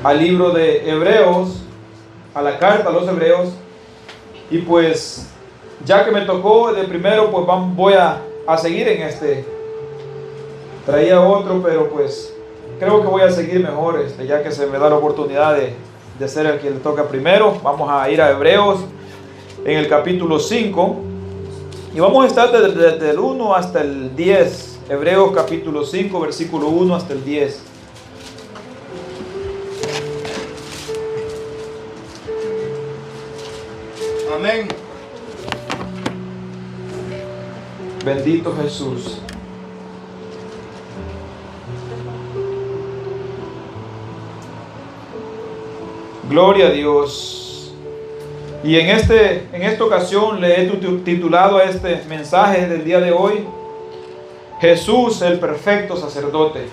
al libro de Hebreos, a la carta a los Hebreos. Y pues, ya que me tocó de primero, pues voy a seguir en este. Traía otro, pero pues creo que voy a seguir mejor, ya que se me da la oportunidad de ser el que le toca primero. Vamos a ir a Hebreos en el capítulo 5 y vamos a estar desde el 1 hasta el 10. Hebreos capítulo 5, versículo 1 hasta el 10. Amén. Bendito Jesús. Gloria a Dios. Y en esta ocasión le he titulado a este mensaje del día de hoy: Jesús, el perfecto sacerdote.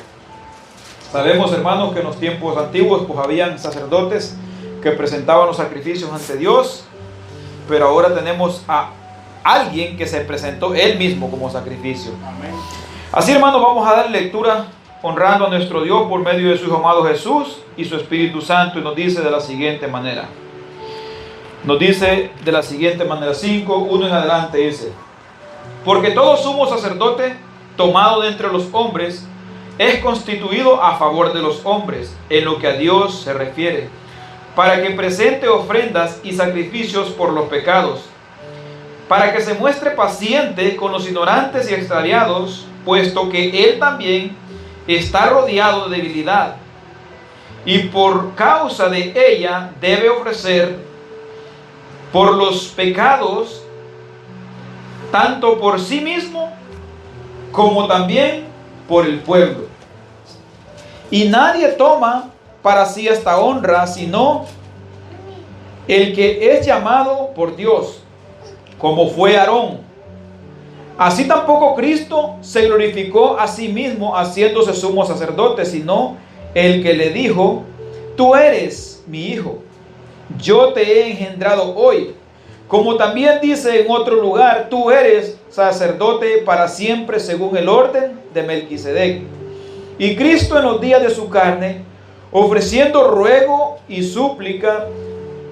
Sabemos, hermanos, que en los tiempos antiguos pues habían sacerdotes que presentaban los sacrificios ante Dios, pero ahora tenemos a alguien que se presentó él mismo como sacrificio. Amén. Así, hermanos, vamos a dar lectura honrando a nuestro Dios por medio de su Hijo amado Jesús y su Espíritu Santo, y nos dice de la siguiente manera. Nos dice de la siguiente manera, 5, 1 en adelante, dice: porque todo sumo sacerdote tomado de entre los hombres es constituido a favor de los hombres en lo que a Dios se refiere, para que presente ofrendas y sacrificios por los pecados, para que se muestre paciente con los ignorantes y extraviados, puesto que él también está rodeado de debilidad, y por causa de ella debe ofrecer por los pecados, tanto por sí mismo como también por el pueblo. Y nadie toma para sí esta honra, sino el que es llamado por Dios, como fue Aarón. Así tampoco Cristo se glorificó a sí mismo haciéndose sumo sacerdote, sino el que le dijo: tú eres mi hijo, yo te he engendrado hoy. Como también dice en otro lugar: tú eres sacerdote para siempre según el orden de Melquisedec. Y Cristo, en los días de su carne, ofreciendo ruego y súplica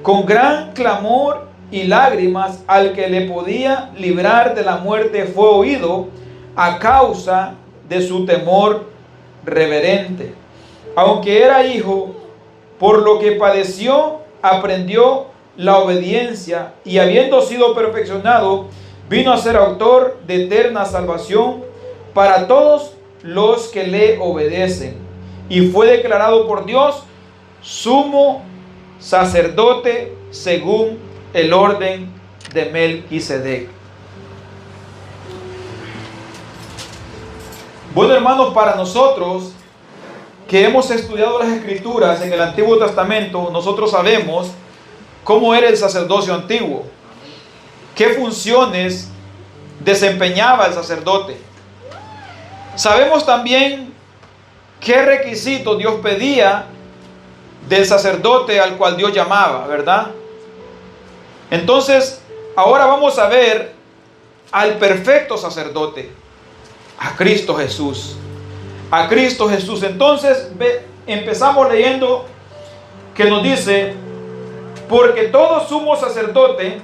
con gran clamor y lágrimas al que le podía librar de la muerte, fue oído a causa de su temor reverente. Aunque era hijo, por lo que padeció, aprendió la obediencia, y habiendo sido perfeccionado, vino a ser autor de eterna salvación para todos los que le obedecen. Y fue declarado por Dios sumo sacerdote según el orden de Melquisedec. Bueno, hermanos, para nosotros que hemos estudiado las Escrituras en el Antiguo Testamento, nosotros sabemos cómo era el sacerdocio antiguo, qué funciones desempeñaba el sacerdote. Sabemos también qué requisitos Dios pedía del sacerdote al cual Dios llamaba, ¿verdad? Entonces, ahora vamos a ver al perfecto sacerdote, a Cristo Jesús. A Cristo Jesús. Entonces, empezamos leyendo que nos dice: porque todo sumo sacerdote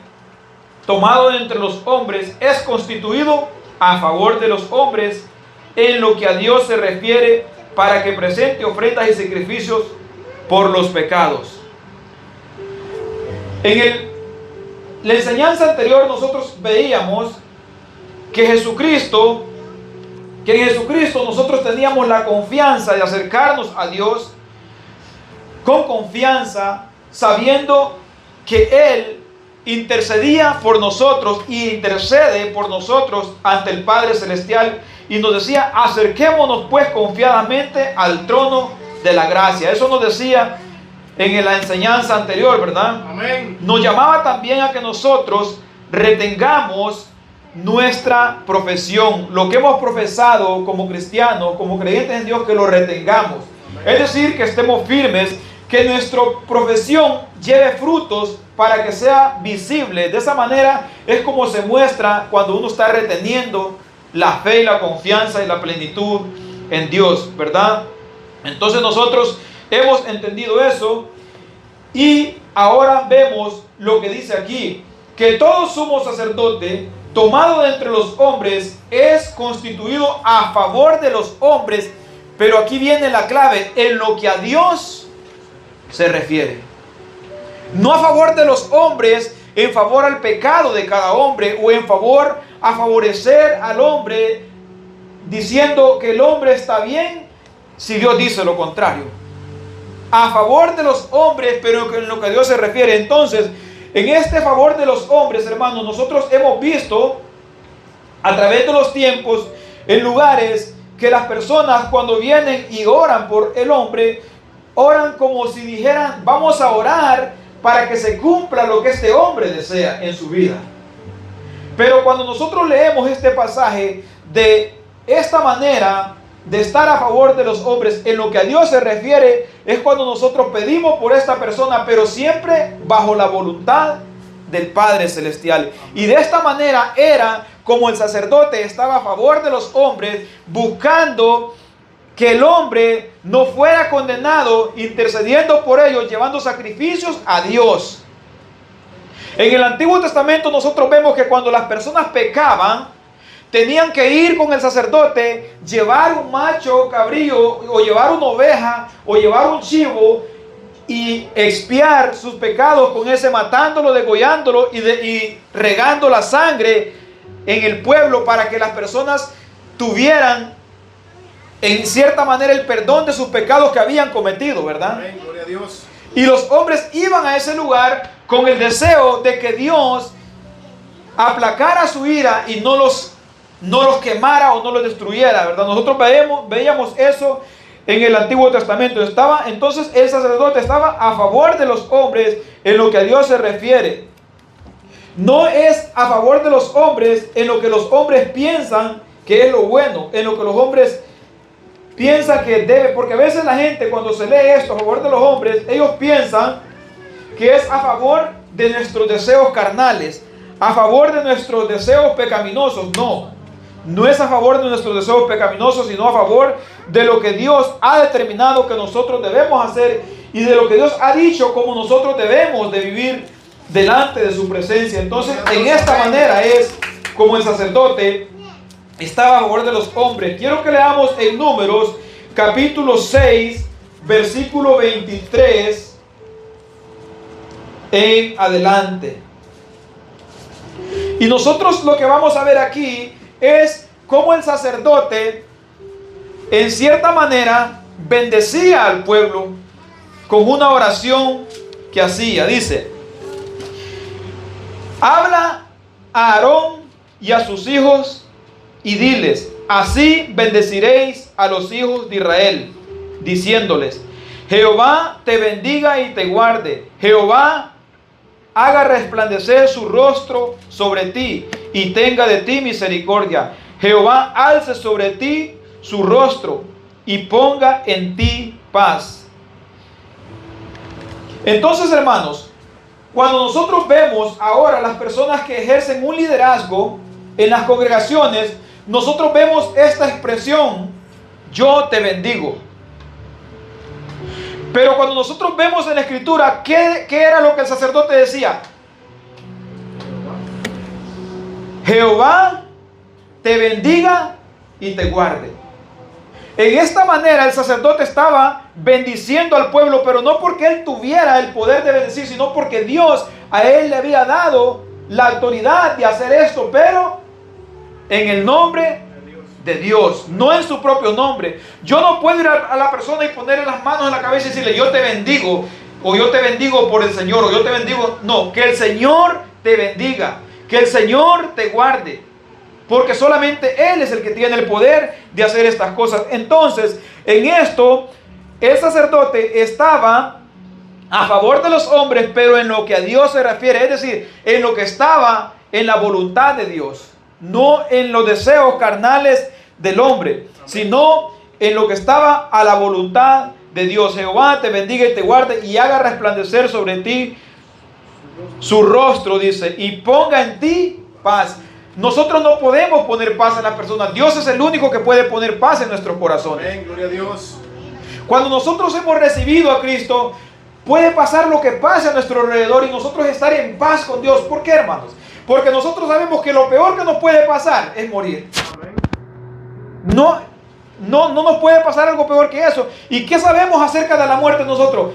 tomado de entre los hombres es constituido a favor de los hombres en lo que a Dios se refiere, para que presente ofrendas y sacrificios por los pecados. En la enseñanza anterior nosotros veíamos que en Jesucristo nosotros teníamos la confianza de acercarnos a Dios con confianza, sabiendo que Él intercedía por nosotros y intercede por nosotros ante el Padre Celestial, y nos decía: acerquémonos pues confiadamente al trono de la gracia. Eso nos decía en la enseñanza anterior, ¿verdad? Amén. Nos llamaba también a que nosotros retengamos nuestra profesión, lo que hemos profesado como cristianos, como creyentes en Dios, que lo retengamos. Amén. Es decir, que estemos firmes, que nuestra profesión lleve frutos para que sea visible. De esa manera es como se muestra cuando uno está reteniendo la fe y la confianza y la plenitud en Dios, ¿verdad? Entonces nosotros Hemos entendido eso y ahora vemos lo que dice aquí, que todo sumo sacerdote tomado de entre los hombres es constituido a favor de los hombres, pero aquí viene la clave, en lo que a Dios se refiere. No a favor de los hombres, en favor al pecado de cada hombre, o en favor a favorecer al hombre, diciendo que el hombre está bien si Dios dice lo contrario. A favor de los hombres, pero en lo que a Dios se refiere. Entonces, en este favor de los hombres, hermanos, nosotros hemos visto a través de los tiempos, en lugares, que las personas cuando vienen y oran por el hombre, oran como si dijeran, vamos a orar para que se cumpla lo que este hombre desea en su vida. Pero cuando nosotros leemos este pasaje de esta manera, de estar a favor de los hombres, en lo que a Dios se refiere, es cuando nosotros pedimos por esta persona, pero siempre bajo la voluntad del Padre Celestial. Y de esta manera era como el sacerdote estaba a favor de los hombres, buscando que el hombre no fuera condenado, intercediendo por ellos, llevando sacrificios a Dios. En el Antiguo Testamento nosotros vemos que cuando las personas pecaban, tenían que ir con el sacerdote, llevar un macho cabrío, o llevar una oveja, o llevar un chivo, y expiar sus pecados con ese, matándolo, degollándolo y regando la sangre en el pueblo, para que las personas tuvieran en cierta manera el perdón de sus pecados que habían cometido, ¿verdad? Amén, gloria a Dios. Y los hombres iban a ese lugar con el deseo de que Dios aplacara su ira y no los quemara o no los destruyera, ¿verdad? Nosotros veíamos eso en el Antiguo Testamento. Entonces el sacerdote estaba a favor de los hombres en lo que a Dios se refiere. No es a favor de los hombres en lo que los hombres piensan que es lo bueno, en lo que los hombres piensan que debe, porque a veces la gente, cuando se lee esto a favor de los hombres, ellos piensan que es a favor de nuestros deseos carnales, a favor de nuestros deseos pecaminosos. No es a favor de nuestros deseos pecaminosos, sino a favor de lo que Dios ha determinado que nosotros debemos hacer y de lo que Dios ha dicho como nosotros debemos de vivir delante de su presencia. Entonces, en esta manera es como el sacerdote estaba a favor de los hombres. Quiero que leamos en Números capítulo 6, versículo 23 en adelante. Y nosotros lo que vamos a ver aquí es cómo el sacerdote en cierta manera bendecía al pueblo con una oración que hacía. Dice: habla a Aarón y a sus hijos y diles, así bendeciréis a los hijos de Israel, diciéndoles, Jehová te bendiga y te guarde, Jehová haga resplandecer su rostro sobre ti y tenga de ti misericordia, Jehová alce sobre ti su rostro y ponga en ti paz. Entonces, hermanos, cuando nosotros vemos ahora las personas que ejercen un liderazgo en las congregaciones, nosotros vemos esta expresión, yo te bendigo. Pero cuando nosotros vemos en la escritura, ¿qué era lo que el sacerdote decía? Jehová te bendiga y te guarde. En esta manera el sacerdote estaba bendiciendo al pueblo, pero no porque él tuviera el poder de bendecir, sino porque Dios a él le había dado la autoridad de hacer esto, pero en el nombre de Dios, no en su propio nombre. Yo no puedo ir a la persona y ponerle las manos en la cabeza y decirle, yo te bendigo, o yo te bendigo por el Señor, o yo te bendigo. No, que el Señor te bendiga, que el Señor te guarde, porque solamente Él es el que tiene el poder de hacer estas cosas. Entonces, en esto, el sacerdote estaba a favor de los hombres, pero en lo que a Dios se refiere, es decir, en lo que estaba en la voluntad de Dios, no en los deseos carnales del hombre, sino en lo que estaba a la voluntad de Dios. Jehová te bendiga y te guarde y haga resplandecer sobre ti su rostro, dice, y ponga en ti paz. Nosotros no podemos poner paz en las personas. Dios es el único que puede poner paz en nuestros corazones. Amén, gloria a Dios. Cuando nosotros hemos recibido a Cristo, puede pasar lo que pase a nuestro alrededor y nosotros estar en paz con Dios. ¿Por qué, hermanos? Porque nosotros sabemos que lo peor que nos puede pasar es morir. No nos puede pasar algo peor que eso. ¿Y qué sabemos acerca de la muerte nosotros?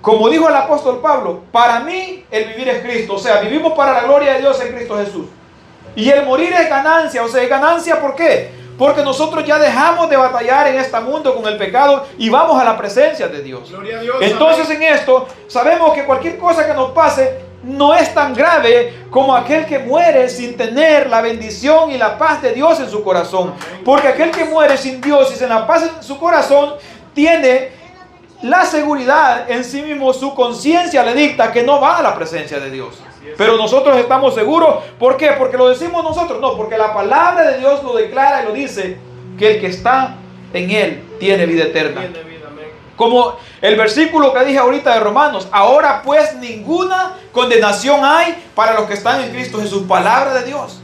Como dijo el apóstol Pablo, para mí el vivir es Cristo. O sea, vivimos para la gloria de Dios en Cristo Jesús. Y el morir es ganancia. O sea, es ganancia, ¿por qué? Porque nosotros ya dejamos de batallar en este mundo con el pecado y vamos a la presencia de Dios. Gloria a Dios. Entonces, amén. en esto sabemos que cualquier cosa que nos pase no es tan grave como aquel que muere sin tener la bendición y la paz de Dios en su corazón. Porque aquel que muere sin Dios y sin la paz en su corazón tiene la seguridad en sí mismo, su conciencia le dicta que no va a la presencia de Dios. Pero nosotros estamos seguros. ¿Por qué? Porque lo decimos nosotros. No, porque la palabra de Dios lo declara y lo dice, que el que está en Él tiene vida eterna. Como el versículo que dije ahorita de Romanos: ahora pues ninguna condenación hay para los que están en Cristo Jesús. Palabra de Dios.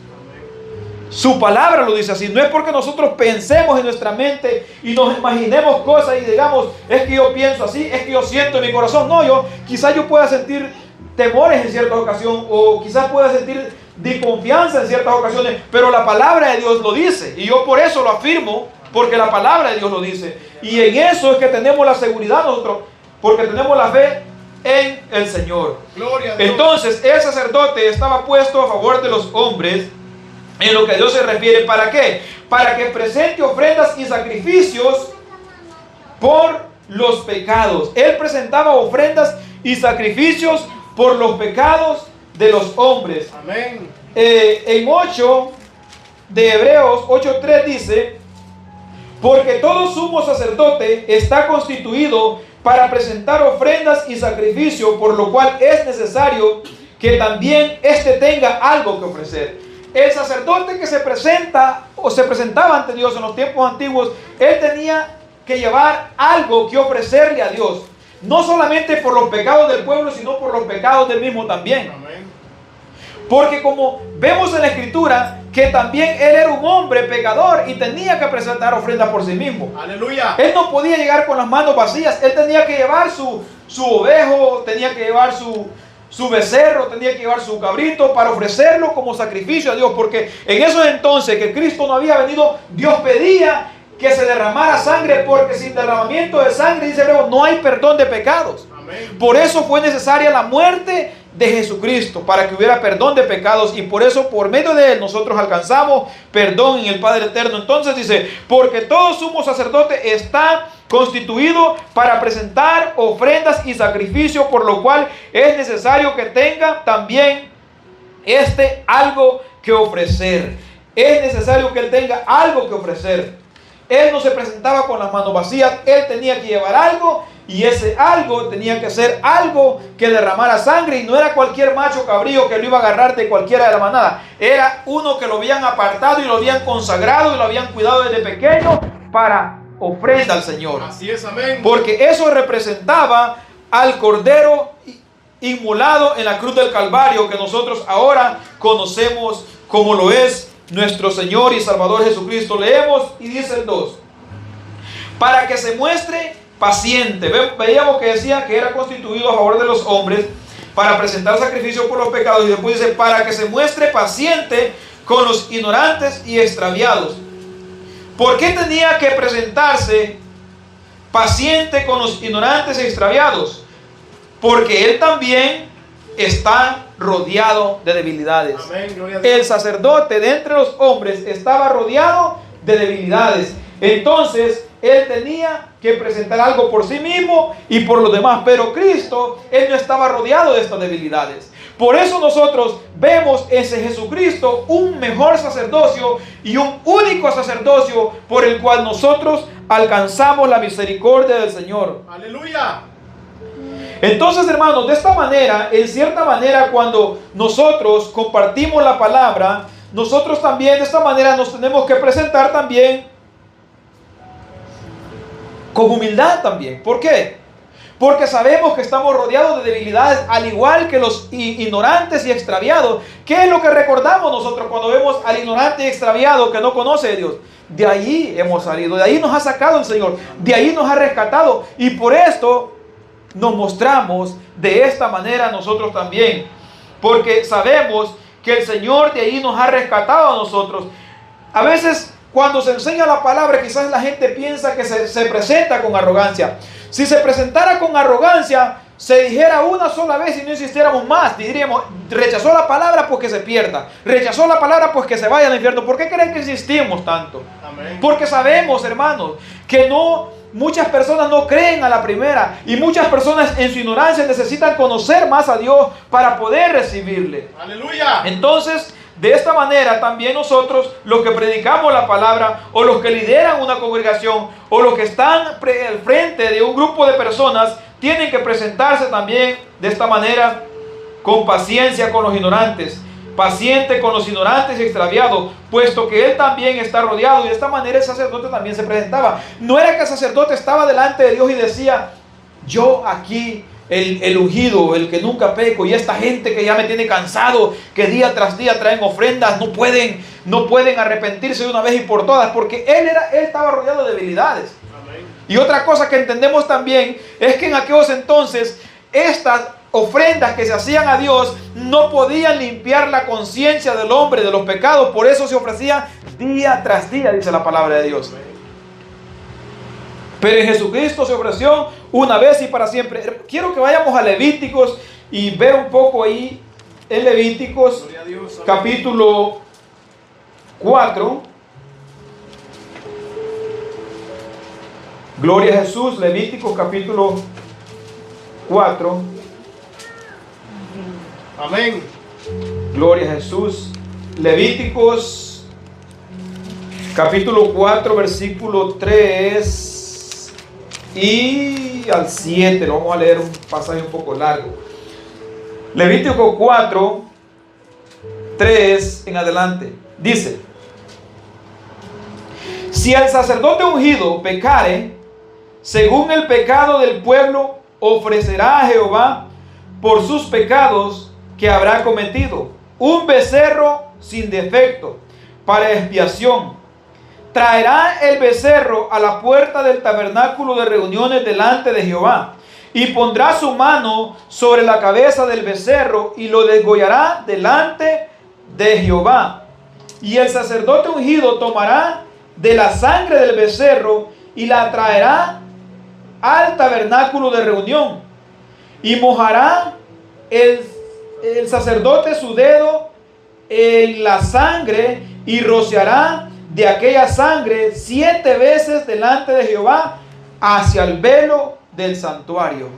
Su palabra lo dice así. No es porque nosotros pensemos en nuestra mente y nos imaginemos cosas y digamos, es que yo pienso así, es que yo siento en mi corazón. No, quizás yo pueda sentir temores en ciertas ocasiones, o quizás pueda sentir desconfianza en ciertas ocasiones, pero la palabra de Dios lo dice, y yo por eso lo afirmo, porque la palabra de Dios lo dice, y en eso es que tenemos la seguridad nosotros, porque tenemos la fe en el Señor. Gloria a Dios. Entonces el sacerdote estaba puesto a favor de los hombres en lo que a Dios se refiere. ¿Para qué? Para que presente ofrendas y sacrificios por los pecados. Él presentaba ofrendas y sacrificios por los pecados de los hombres. Amén. En 8 de Hebreos 8:3 dice: porque todo sumo sacerdote está constituido para presentar ofrendas y sacrificios, por lo cual es necesario que también éste tenga algo que ofrecer. El sacerdote que se presenta o se presentaba ante Dios en los tiempos antiguos, él tenía que llevar algo que ofrecerle a Dios. No solamente por los pecados del pueblo, sino por los pecados del mismo también. Amén. Porque como vemos en la Escritura, que también él era un hombre pecador y tenía que presentar ofrendas por sí mismo. Aleluya. Él no podía llegar con las manos vacías. Él tenía que llevar su ovejo, tenía que llevar su becerro, tenía que llevar su cabrito para ofrecerlo como sacrificio a Dios. Porque en esos entonces que Cristo no había venido, Dios pedía que se derramara sangre, porque sin derramamiento de sangre, dice Hebreo, no hay perdón de pecados. Amén. Por eso fue necesaria la muerte de Jesucristo, para que hubiera perdón de pecados, y por eso por medio de él nosotros alcanzamos perdón en el Padre Eterno. Entonces dice: porque todo sumo sacerdote está constituido para presentar ofrendas y sacrificios, por lo cual es necesario que tenga también algo que ofrecer. Es necesario que él tenga algo que ofrecer. Él no se presentaba con las manos vacías. Él tenía que llevar algo, y ese algo tenía que ser algo que derramara sangre, y no era cualquier macho cabrío que lo iba a agarrar de cualquiera de la manada. Era uno que lo habían apartado y lo habían consagrado y lo habían cuidado desde pequeño para ofrenda al Señor. Así es, amén. Porque eso representaba al Cordero inmolado en la cruz del Calvario, que nosotros ahora conocemos como lo es nuestro Señor y Salvador Jesucristo. Leemos y dice el 2: para que se muestre paciente. Veíamos que decía que era constituido a favor de los hombres para presentar sacrificio por los pecados, y después dice: para que se muestre paciente con los ignorantes y extraviados. ¿Por qué tenía que presentarse paciente con los ignorantes y extraviados? Porque él también está rodeado de debilidades. Amén, gloria a Dios. El sacerdote de entre los hombres estaba rodeado de debilidades. Entonces él tenía que presentar algo por sí mismo y por los demás. Pero Cristo, él no estaba rodeado de estas debilidades. Por eso nosotros vemos en Jesucristo un mejor sacerdocio y un único sacerdocio por el cual nosotros alcanzamos la misericordia del Señor. Aleluya. Entonces, hermanos, de esta manera, en cierta manera, cuando nosotros compartimos la palabra, nosotros también de esta manera nos tenemos que presentar también con humildad también. ¿Por qué? Porque sabemos que estamos rodeados de debilidades, al igual que los ignorantes y extraviados. ¿Qué es lo que recordamos nosotros cuando vemos al ignorante y extraviado que no conoce a Dios? de ahí hemos salido, de ahí nos ha sacado el Señor, de ahí nos ha rescatado, y por esto nos mostramos de esta manera nosotros también, porque sabemos que el Señor de ahí nos ha rescatado a nosotros. A veces cuando se enseña la palabra, quizás la gente piensa que se presenta con arrogancia. Si se presentara con arrogancia, se dijera una sola vez y no insistiéramos más. Diríamos, rechazó la palabra, pues que se pierda. Rechazó la palabra, pues que se vaya al infierno. ¿Por qué creen que insistimos tanto? Amén. Porque sabemos, hermanos, que muchas personas no creen a la primera. Y muchas personas en su ignorancia necesitan conocer más a Dios para poder recibirle. Aleluya. Entonces, de esta manera también nosotros, los que predicamos la palabra, o los que lideran una congregación, o los que están al frente de un grupo de personas, tienen que presentarse también de esta manera, con paciencia con los ignorantes, paciente con los ignorantes y extraviados, puesto que él también está rodeado. Y de esta manera el sacerdote también se presentaba. No era que el sacerdote estaba delante de Dios y decía, yo aquí, el ungido, el que nunca peco, y esta gente que ya me tiene cansado, que día tras día traen ofrendas, no pueden arrepentirse de una vez y por todas, porque él estaba rodeado de debilidades. Amén. Y otra cosa que entendemos también es que en aquellos entonces estas ofrendas que se hacían a Dios no podían limpiar la conciencia del hombre de los pecados, por eso se ofrecía día tras día, dice la palabra de Dios. Pero en Jesucristo se ofreció una vez y para siempre. Quiero que vayamos a Levíticos y ver un poco ahí en Levíticos, capítulo 4. Gloria a Jesús. Levíticos capítulo 4. Amén. Gloria a Jesús. Levíticos capítulo 4, versículo 3 y al 7. Lo vamos a leer, un pasaje un poco largo. Levítico 4, 3 en adelante. Dice: si el sacerdote ungido pecare, según el pecado del pueblo, ofrecerá a Jehová por sus pecados que habrá cometido un becerro sin defecto para expiación. Traerá el becerro a la puerta del tabernáculo de reuniones delante de Jehová, y pondrá su mano sobre la cabeza del becerro y lo degollará delante de Jehová. Y el sacerdote ungido tomará de la sangre del becerro y la traerá al tabernáculo de reunión, y mojará el sacerdote su dedo en la sangre y rociará de aquella sangre 7 veces delante de Jehová hacia el velo del santuario.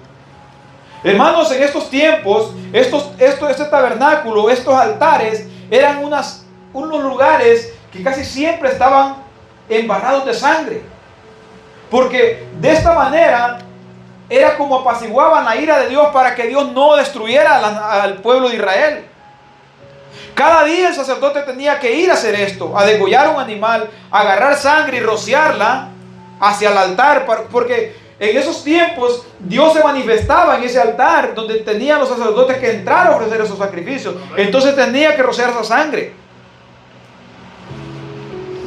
Hermanos, en estos tiempos, este tabernáculo, estos altares, eran unos lugares que casi siempre estaban embarrados de sangre. Porque de esta manera era como apaciguaban la ira de Dios para que Dios no destruyera al pueblo de Israel. Cada día el sacerdote tenía que ir a hacer esto, a degollar un animal, agarrar sangre y rociarla hacia el altar, porque en esos tiempos Dios se manifestaba en ese altar donde tenían los sacerdotes que entrar a ofrecer esos sacrificios. Entonces tenía que rociar esa sangre.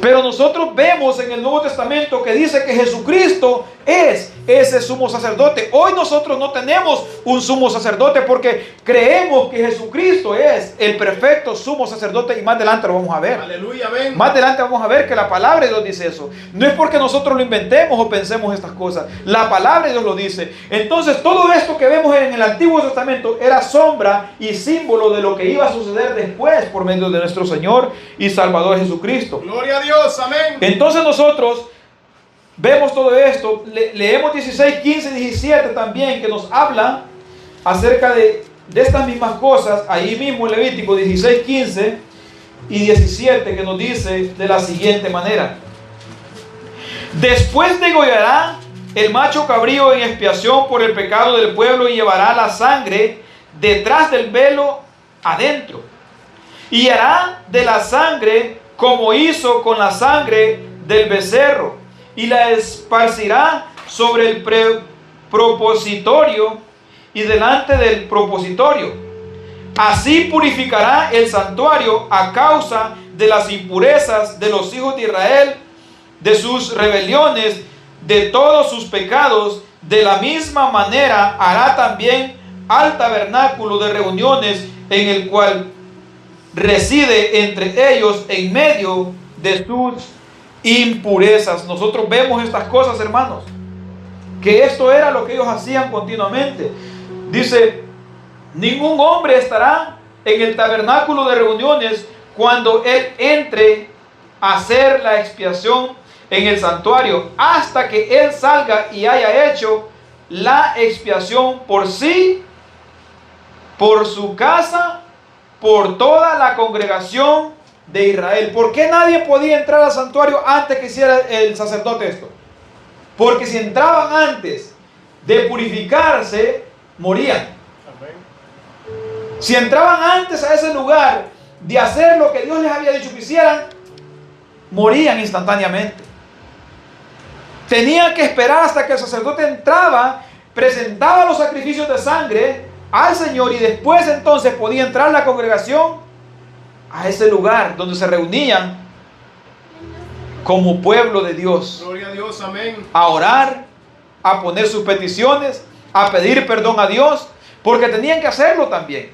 Pero nosotros vemos en el Nuevo Testamento que dice que Jesucristo es ese sumo sacerdote. Hoy nosotros no tenemos un sumo sacerdote porque creemos que Jesucristo es el perfecto sumo sacerdote, y más adelante lo vamos a ver. Aleluya, amén. Más adelante vamos a ver que la palabra de Dios dice eso. No es porque nosotros lo inventemos o pensemos estas cosas. La palabra de Dios lo dice. Entonces todo esto que vemos en el Antiguo Testamento era sombra y símbolo de lo que iba a suceder después por medio de nuestro Señor y Salvador Jesucristo. Gloria a Dios, amén. Entonces nosotros vemos todo esto, leemos 16, 15 y 17 también, que nos habla acerca de estas mismas cosas, ahí mismo en Levítico 16, 15 y 17, que nos dice de la siguiente manera: después degollará el macho cabrío en expiación por el pecado del pueblo, y llevará la sangre detrás del velo adentro, y hará de la sangre como hizo con la sangre del becerro, y la esparcirá sobre el propositorio y delante del propositorio. Así purificará el santuario a causa de las impurezas de los hijos de Israel, de sus rebeliones, de todos sus pecados. De la misma manera hará también al tabernáculo de reuniones, en el cual reside entre ellos en medio de sus impurezas. Nosotros vemos estas cosas, hermanos, que esto era lo que ellos hacían continuamente. Dice: ningún hombre estará en el tabernáculo de reuniones cuando él entre a hacer la expiación en el santuario, hasta que él salga y haya hecho la expiación por sí, por su casa, por toda la congregación de Israel. ¿Por qué nadie podía entrar al santuario antes que hiciera el sacerdote esto? Porque si entraban antes de purificarse, morían. Si entraban antes a ese lugar de hacer lo que Dios les había dicho que hicieran, morían instantáneamente. Tenían que esperar hasta que el sacerdote entraba, presentaba los sacrificios de sangre al Señor, y después entonces podía entrar la congregación a ese lugar donde se reunían como pueblo de Dios. Gloria a Dios, amén. A orar, a poner sus peticiones, a pedir perdón a Dios, porque tenían que hacerlo también.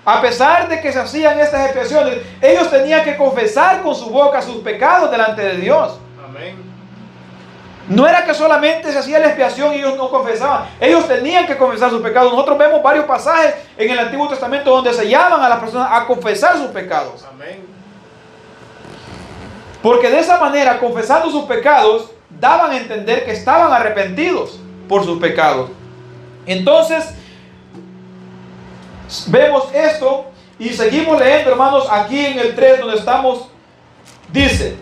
A pesar de que se hacían estas expiaciones, ellos tenían que confesar con su boca sus pecados delante de Dios. Amén. No era que solamente se hacía la expiación y ellos no confesaban. Ellos tenían que confesar sus pecados. Nosotros vemos varios pasajes en el Antiguo Testamento donde se llaman a las personas a confesar sus pecados. Amén. Porque de esa manera, confesando sus pecados, daban a entender que estaban arrepentidos por sus pecados. Entonces, vemos esto y seguimos leyendo, hermanos, aquí en el 3 donde estamos. Dice: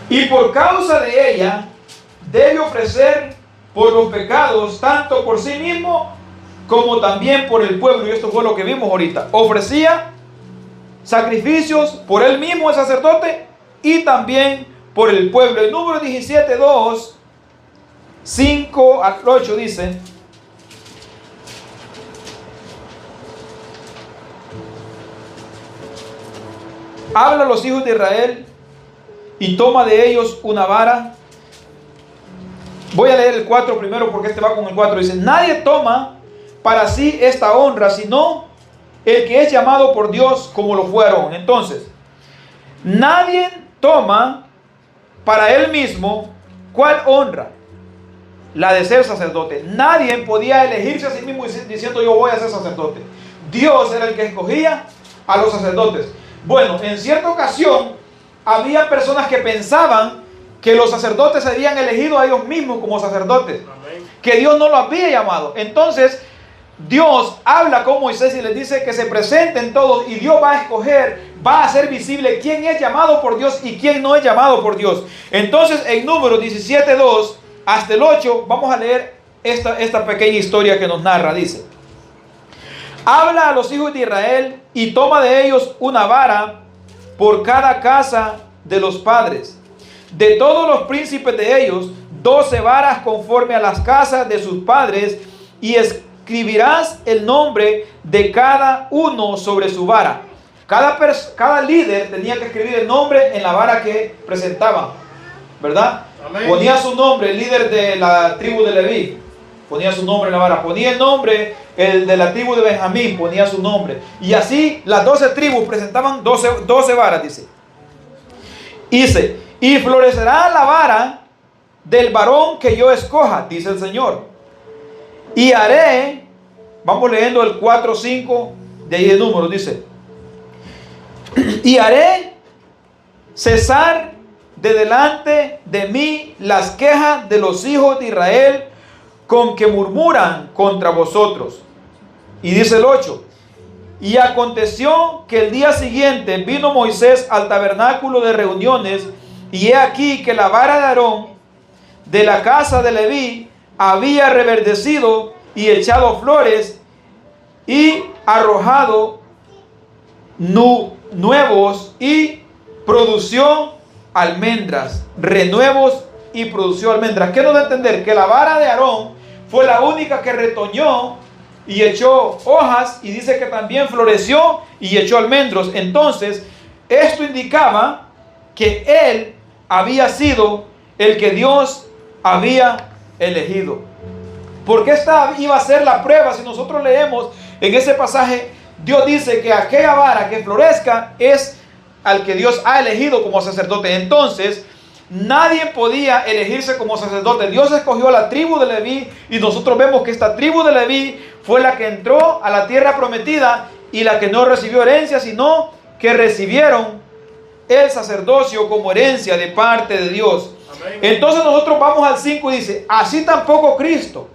y por causa de ella debe ofrecer por los pecados, tanto por sí mismo como también por el pueblo. Y esto fue lo que vimos ahorita. Ofrecía sacrificios por él mismo, el sacerdote, y también por el pueblo. El número 17, 2, 5 al 8 dice: habla a los hijos de Israel y toma de ellos una vara. Voy a leer el 4 primero porque este va con el 4. Dice: nadie toma para sí esta honra, sino el que es llamado por Dios, como lo fue Aarón. Entonces, nadie toma para él mismo. ¿Cuál honra? La de ser sacerdote. Nadie podía elegirse a sí mismo diciendo: yo voy a ser sacerdote. Dios era el que escogía a los sacerdotes. Bueno, en cierta ocasión había personas que pensaban que los sacerdotes se habían elegido a ellos mismos como sacerdotes. Amén. Que Dios no los había llamado. Entonces Dios habla con Moisés y les dice que se presenten todos, y Dios va a escoger, va a hacer visible quién es llamado por Dios y quién no es llamado por Dios. Entonces en Números 17, 2 hasta el 8 vamos a leer esta pequeña historia que nos narra. Dice: habla a los hijos de Israel y toma de ellos una vara por cada casa de los padres. De todos los príncipes de ellos, 12 varas conforme a las casas de sus padres, y escribirás el nombre de cada uno sobre su vara. Cada líder tenía que escribir el nombre en la vara que presentaban, ¿verdad? Amén. Ponía su nombre, el líder de la tribu de Leví ponía su nombre en la vara, ponía el nombre el de la tribu de Benjamín, ponía su nombre, y así las 12 tribus presentaban 12 varas. Dice: y florecerá la vara del varón que yo escoja, dice el Señor, y haré, vamos leyendo el 4, 5 de ahí de Números. Dice: y haré cesar de delante de mí las quejas de los hijos de Israel con que murmuran contra vosotros. Y dice el 8: y aconteció que el día siguiente vino Moisés al tabernáculo de reuniones, y he aquí que la vara de Aarón de la casa de Leví había reverdecido y echado flores y arrojado nuevos y produció almendras, renuevos y produció almendras. ¿Qué nos da a entender? Que la vara de Aarón fue la única que retoñó y echó hojas, y dice que también floreció y echó almendros. Entonces, esto indicaba que él había sido el que Dios había elegido. Porque esta iba a ser la prueba. Si nosotros leemos en ese pasaje, Dios dice que aquella vara que florezca es al que Dios ha elegido como sacerdote. Entonces, nadie podía elegirse como sacerdote. Dios escogió a la tribu de Leví, y nosotros vemos que esta tribu de Leví fue la que entró a la tierra prometida y la que no recibió herencia, sino que recibieron el sacerdocio como herencia de parte de Dios. Amén. Entonces nosotros vamos al 5 y dice: así tampoco Cristo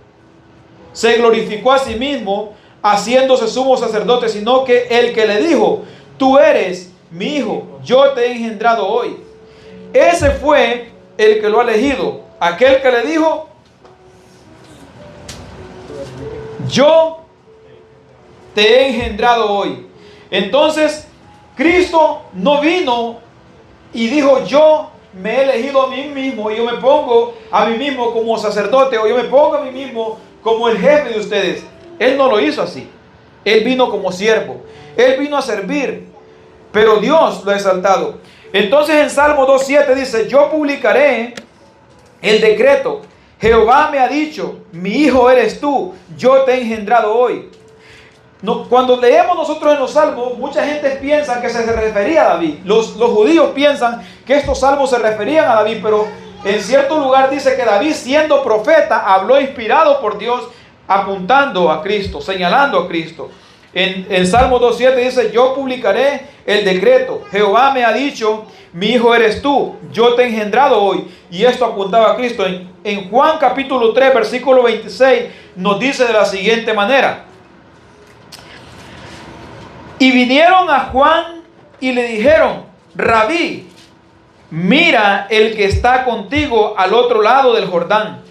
se glorificó a sí mismo haciéndose sumo sacerdote, sino que el que le dijo: tú eres mi hijo, yo te he engendrado hoy. Ese fue el que lo ha elegido. Aquel que le dijo: yo te he engendrado hoy. Entonces, Cristo no vino y dijo: yo me he elegido a mí mismo, y yo me pongo a mí mismo como sacerdote, o yo me pongo a mí mismo como el jefe de ustedes. Él no lo hizo así. Él vino como siervo. Él vino a servir, pero Dios lo ha exaltado. Entonces en Salmo 2:7 dice: yo publicaré el decreto. Jehová me ha dicho: mi hijo eres tú, yo te he engendrado hoy. No, cuando leemos nosotros en los salmos, mucha gente piensa que se refería a David. Los judíos piensan que estos salmos se referían a David, pero en cierto lugar dice que David, siendo profeta, habló inspirado por Dios, apuntando a Cristo, señalando a Cristo. En Salmo 2:7 dice: yo publicaré el decreto. Jehová me ha dicho: mi hijo eres tú, yo te he engendrado hoy. Y esto apuntaba a Cristo. En Juan capítulo 3, versículo 26, nos dice de la siguiente manera: y vinieron a Juan y le dijeron: Rabí, mira el que está contigo al otro lado del Jordán,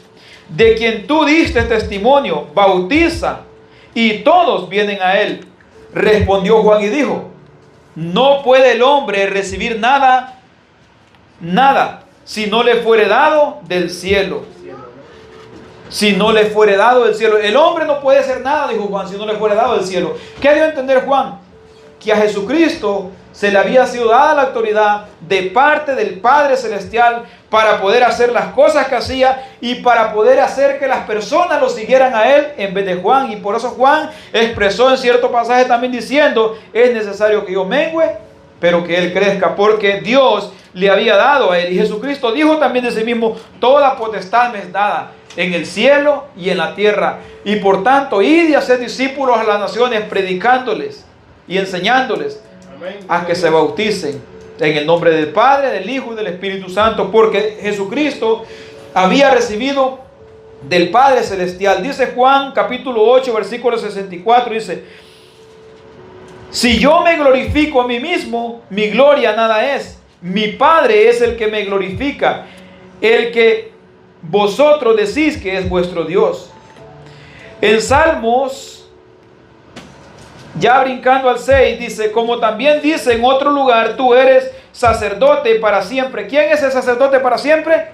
de quien tú diste testimonio, bautiza, y todos vienen a él. Respondió Juan y dijo: no puede el hombre recibir nada, si no le fuere dado del cielo. Si no le fuere dado del cielo. El hombre no puede hacer nada, dijo Juan, si no le fuere dado del cielo. ¿Qué dio a entender Juan? Que a Jesucristo se le había sido dada la autoridad de parte del Padre Celestial para poder hacer las cosas que hacía y para poder hacer que las personas lo siguieran a él en vez de Juan. Y por eso Juan expresó en cierto pasaje también diciendo: es necesario que yo mengüe, pero que él crezca, porque Dios le había dado a él. Y Jesucristo dijo también de sí mismo: toda potestad me es dada en el cielo y en la tierra, y por tanto id y haced discípulos a las naciones, predicándoles y enseñándoles a que se bauticen en el nombre del Padre, del Hijo y del Espíritu Santo, porque Jesucristo había recibido del Padre Celestial. Dice Juan capítulo 8, versículo 64, dice: si yo me glorifico a mí mismo, mi gloria nada es. Mi Padre es el que me glorifica, el que vosotros decís que es vuestro Dios. En Salmos, ya brincando al 6, dice: como también dice en otro lugar, tú eres sacerdote para siempre. ¿Quién es el sacerdote para siempre?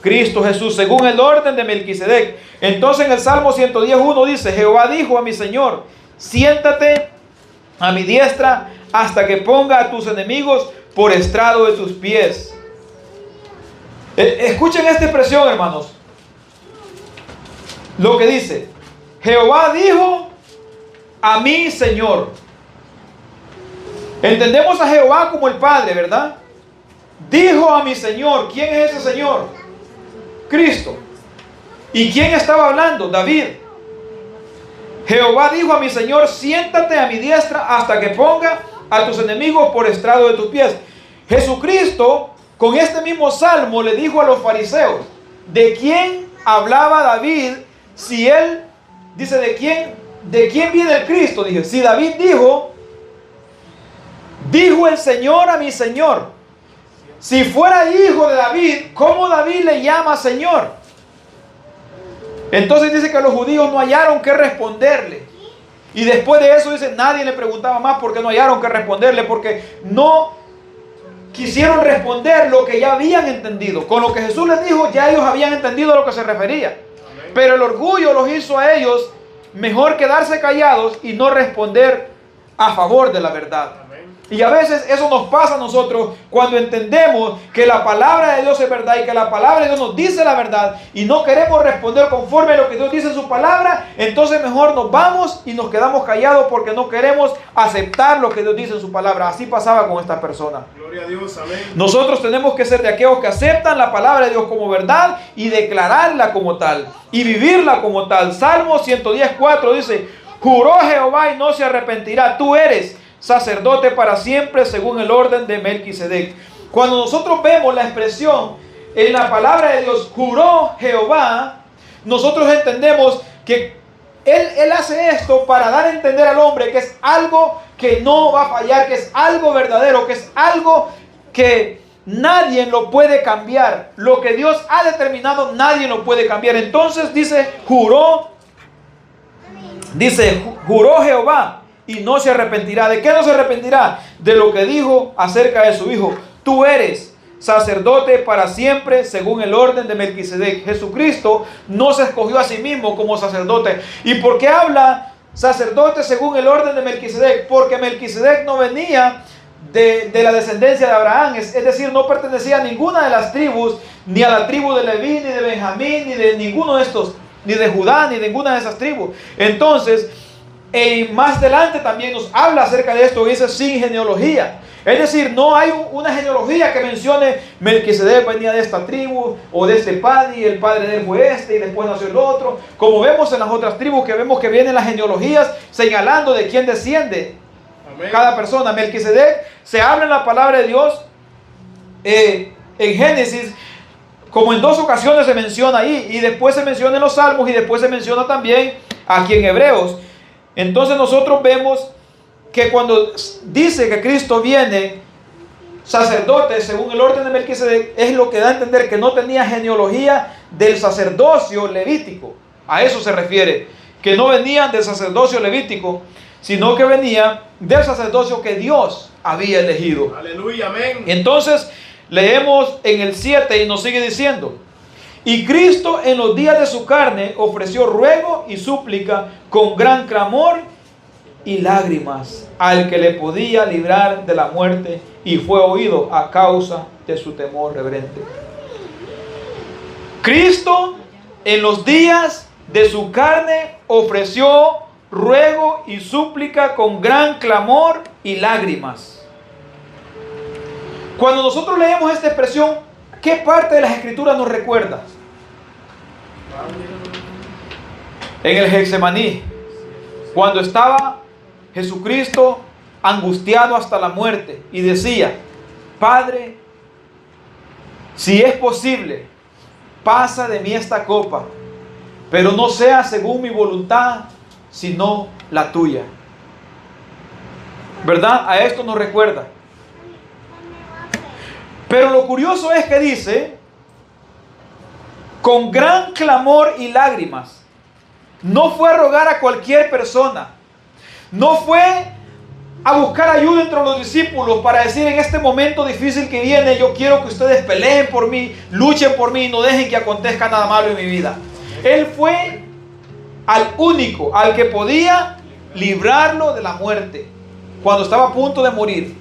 Cristo Jesús, según el orden de Melquisedec. Entonces en el Salmo 110:1 dice: Jehová dijo a mi Señor: siéntate a mi diestra hasta que ponga a tus enemigos por estrado de tus pies. Escuchen esta expresión, hermanos. Lo que dice: Jehová dijo a mi Señor. Entendemos a Jehová como el Padre, ¿verdad? Dijo a mi Señor. ¿Quién es ese Señor? Cristo. ¿Y quién estaba hablando? David. Jehová dijo a mi Señor: siéntate a mi diestra hasta que ponga a tus enemigos por estrado de tus pies. Jesucristo, con este mismo salmo, le dijo a los fariseos: ¿de quién hablaba David? Si él dice: ¿de quién viene el Cristo? Dije: si David dijo el Señor a mi Señor. Si fuera hijo de David, ¿cómo David le llama Señor? Entonces dice que los judíos no hallaron qué responderle. Y después de eso dice: nadie le preguntaba más porque no hallaron qué responderle, porque no quisieron responder lo que ya habían entendido. Con lo que Jesús les dijo, ya ellos habían entendido a lo que se refería. Amén. Pero el orgullo los hizo a ellos mejor quedarse callados y no responder a favor de la verdad. Amén. Y a veces eso nos pasa a nosotros cuando entendemos que la palabra de Dios es verdad y que la palabra de Dios nos dice la verdad y no queremos responder conforme a lo que Dios dice en su palabra. Entonces mejor nos vamos y nos quedamos callados porque no queremos aceptar lo que Dios dice en su palabra. Así pasaba con esta persona. Gloria a Dios, amén. Nosotros tenemos que ser de aquellos que aceptan la palabra de Dios como verdad y declararla como tal y vivirla como tal. Salmo 110:4 dice: juró Jehová y no se arrepentirá, tú eres sacerdote para siempre según el orden de Melquisedec. Cuando nosotros vemos la expresión en la palabra de Dios, juró Jehová, nosotros entendemos que Él hace esto para dar a entender al hombre que es algo que no va a fallar, que es algo verdadero, que es algo que nadie lo puede cambiar. Lo que Dios ha determinado, nadie lo puede cambiar. Entonces dice, juró Jehová y no se arrepentirá. ¿De qué no se arrepentirá? De lo que dijo acerca de su Hijo. Tú eres sacerdote para siempre según el orden de Melquisedec. Jesucristo no se escogió a sí mismo como sacerdote. ¿Y por qué habla sacerdote según el orden de Melquisedec? Porque Melquisedec no venía de la descendencia de Abraham, es decir, no pertenecía a ninguna de las tribus, ni a la tribu de Leví, ni de Benjamín, ni de ninguno de estos, ni de Judá, ni de ninguna de esas tribus. Entonces, más adelante también nos habla acerca de esto, dice sin genealogía. Es decir, no hay una genealogía que mencione Melquisedec venía de esta tribu o de este padre y el padre de él fue este y después nació el otro. Como vemos en las otras tribus que vemos que vienen las genealogías señalando de quién desciende cada persona. Melquisedec se habla en la palabra de Dios en Génesis, como en 2 ocasiones se menciona ahí, y después se menciona en los Salmos y después se menciona también aquí en Hebreos. Entonces nosotros vemos que cuando dice que Cristo viene sacerdote según el orden de Melquisedec, es lo que da a entender que no tenía genealogía del sacerdocio levítico. A eso se refiere, que no venían del sacerdocio levítico, sino que venía del sacerdocio que Dios había elegido. Aleluya, amén. Entonces leemos en el 7 y nos sigue diciendo: y Cristo en los días de su carne ofreció ruego y súplica con gran clamor y lágrimas al que le podía librar de la muerte, y fue oído a causa de su temor reverente. Cristo en los días de su carne ofreció ruego y súplica con gran clamor y lágrimas. Cuando nosotros leemos esta expresión, ¿qué parte de las Escrituras nos recuerda? En el Getsemaní, cuando estaba Jesucristo angustiado hasta la muerte y decía: Padre, si es posible, pasa de mí esta copa, pero no sea según mi voluntad, sino la tuya. ¿Verdad? A esto nos recuerda. Pero lo curioso es que dice, con gran clamor y lágrimas. No fue a rogar a cualquier persona. No fue a buscar ayuda entre los discípulos para decir: en este momento difícil que viene, yo quiero que ustedes peleen por mí, luchen por mí y no dejen que acontezca nada malo en mi vida. Él fue al único, al que podía librarlo de la muerte, cuando estaba a punto de morir,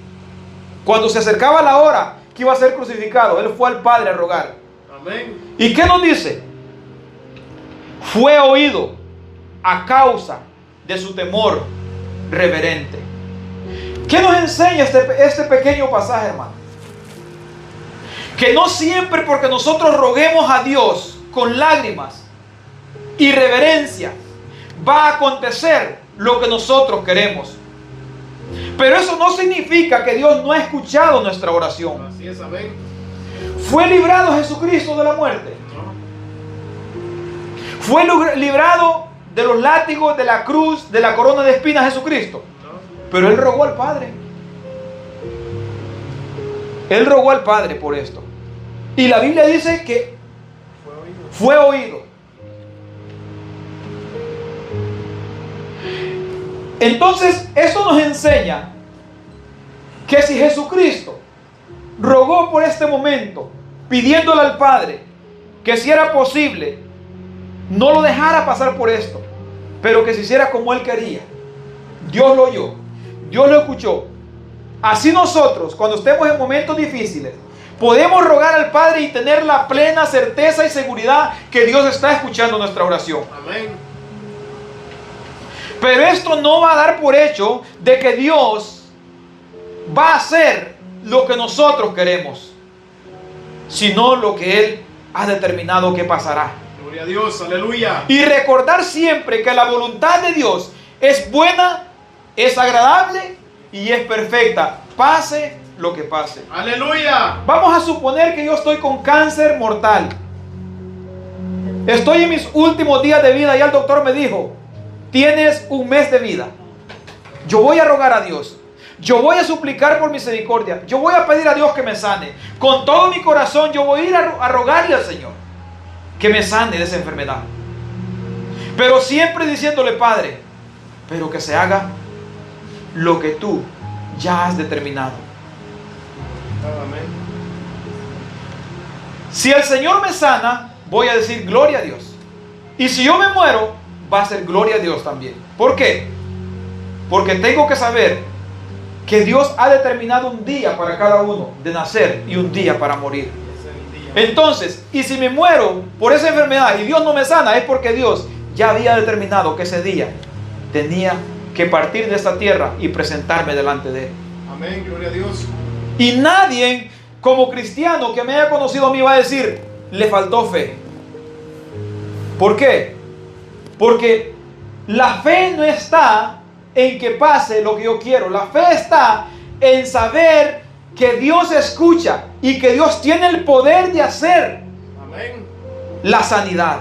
cuando se acercaba la hora que iba a ser crucificado. Él fue al Padre a rogar. Amén. ¿Y qué nos dice? Fue oído a causa de su temor reverente. ¿Qué nos enseña este pequeño pasaje, hermano? Que no siempre porque nosotros roguemos a Dios con lágrimas y reverencia va a acontecer lo que nosotros queremos. Pero eso no significa que Dios no ha escuchado nuestra oración. Así es, amén. ¿Fue librado Jesucristo de la muerte? No. ¿Fue librado de los látigos, de la cruz, de la corona de espinas Jesucristo? No. Pero Él rogó al Padre. Él rogó al Padre por esto. Y la Biblia dice que fue oído. Entonces, esto nos enseña que si Jesucristo rogó por este momento, pidiéndole al Padre que si era posible, no lo dejara pasar por esto, pero que se hiciera como Él quería, Dios lo oyó, Dios lo escuchó. así nosotros, cuando estemos en momentos difíciles, podemos rogar al Padre y tener la plena certeza y seguridad que Dios está escuchando nuestra oración. Amén. Pero esto no va a dar por hecho de que Dios va a hacer lo que nosotros queremos, sino lo que Él ha determinado que pasará. Gloria a Dios, aleluya. Y recordar siempre que la voluntad de Dios es buena, es agradable y es perfecta, pase lo que pase. Aleluya. Vamos a suponer que yo estoy con cáncer mortal. Estoy en mis últimos días de vida y el doctor me dijo, tienes un mes de vida. Yo voy a rogar a Dios. Yo voy a suplicar por misericordia. Yo voy a pedir a Dios que me sane. Con todo mi corazón yo voy a ir a rogarle al Señor que me sane de esa enfermedad. Pero siempre diciéndole, Padre, pero que se haga lo que tú ya has determinado. Amén. Si el Señor me sana, voy a decir gloria a Dios. Y si yo me muero, va a ser gloria a Dios también. ¿Por qué? Porque tengo que saber que Dios ha determinado un día para cada uno de nacer y un día para morir. Entonces, y si me muero por esa enfermedad y Dios no me sana, es porque Dios ya había determinado que ese día tenía que partir de esta tierra y presentarme delante de Él. Amén, gloria a Dios. Y nadie como cristiano que me haya conocido a mí va a decir, le faltó fe. ¿Por qué? Porque la fe no está en que pase lo que yo quiero. La fe está en saber que Dios escucha y que Dios tiene el poder de hacer Amén. la sanidad.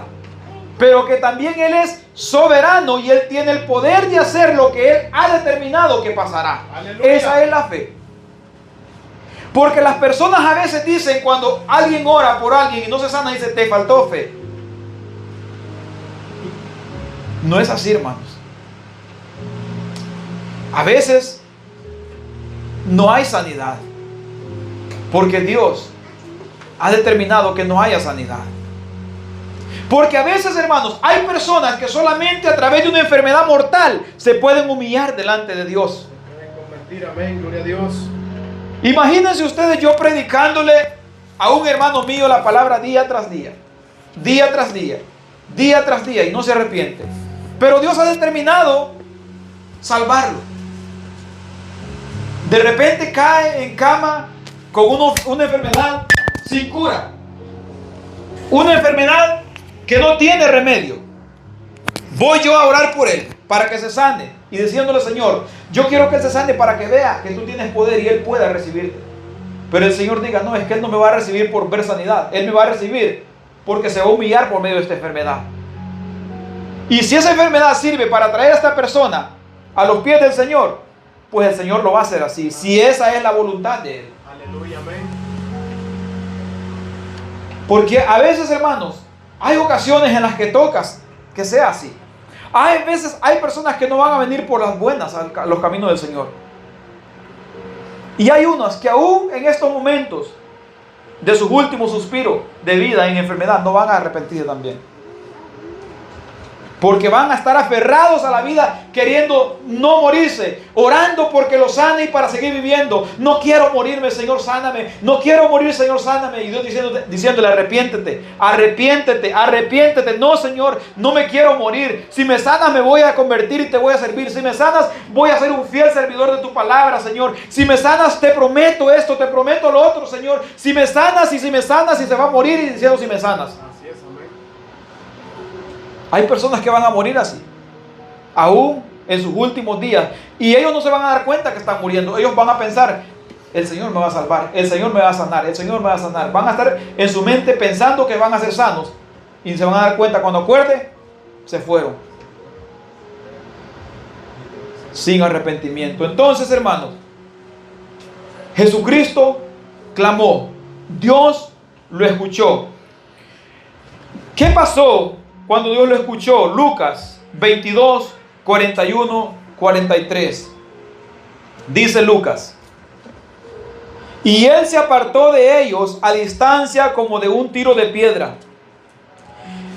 Pero que también Él es soberano y Él tiene el poder de hacer lo que Él ha determinado que pasará. Aleluya. Esa es la fe. Porque las personas a veces dicen, cuando alguien ora por alguien y no se sana, dice, te faltó fe. No es así, hermanos. A veces no hay sanidad, porque Dios ha determinado que no haya sanidad. Porque a veces, hermanos, hay personas que solamente a través de una enfermedad mortal se pueden humillar delante de Dios. Se pueden convertir, amén, gloria a Dios. Imagínense ustedes yo predicándole a un hermano mío la palabra día tras día, día tras día, día tras día, y no se arrepiente. Pero Dios ha determinado salvarlo. De repente cae en cama con una enfermedad sin cura. Una enfermedad que no tiene remedio. Voy yo a orar por él para que se sane y diciéndole, Señor, yo quiero que él se sane para que vea que tú tienes poder y él pueda recibirte. Pero el Señor diga, no, es que él no me va a recibir por ver sanidad. Él me va a recibir porque se va a humillar por medio de esta enfermedad. Y si esa enfermedad sirve para traer a esta persona a los pies del Señor, pues el Señor lo va a hacer así, si esa es la voluntad de Él. Aleluya, amén. Porque a veces, hermanos, hay ocasiones en las que tocas que sea así. Hay veces, hay personas que no van a venir por las buenas a los caminos del Señor. Y hay unas que aún en estos momentos de sus últimos suspiros de vida en enfermedad no van a arrepentirse también. Porque van a estar aferrados a la vida, queriendo no morirse, orando porque lo sane y para seguir viviendo. No quiero morirme, Señor, sáname. No quiero morir, Señor, sáname. Y Dios diciéndole, arrepiéntete, arrepiéntete, arrepiéntete. No, Señor, no me quiero morir. Si me sanas, me voy a convertir y te voy a servir. Si me sanas, voy a ser un fiel servidor de tu palabra, Señor. Si me sanas, te prometo esto, te prometo lo otro, Señor. Si me sanas y se va a morir y diciendo si me sanas. Así es, amén. Hay personas que van a morir así, aún en sus últimos días, y ellos no se van a dar cuenta que están muriendo. Ellos van a pensar, el Señor me va a salvar, el Señor me va a sanar, el Señor me va a sanar. Van a estar en su mente pensando que van a ser sanos, y se van a dar cuenta cuando acuerde, se fueron, sin arrepentimiento. Entonces, hermanos, Jesucristo clamó, Dios lo escuchó. ¿Qué pasó cuando Dios lo escuchó? Lucas 22, 41, 43. Dice Lucas: y él se apartó de ellos a distancia como de un tiro de piedra.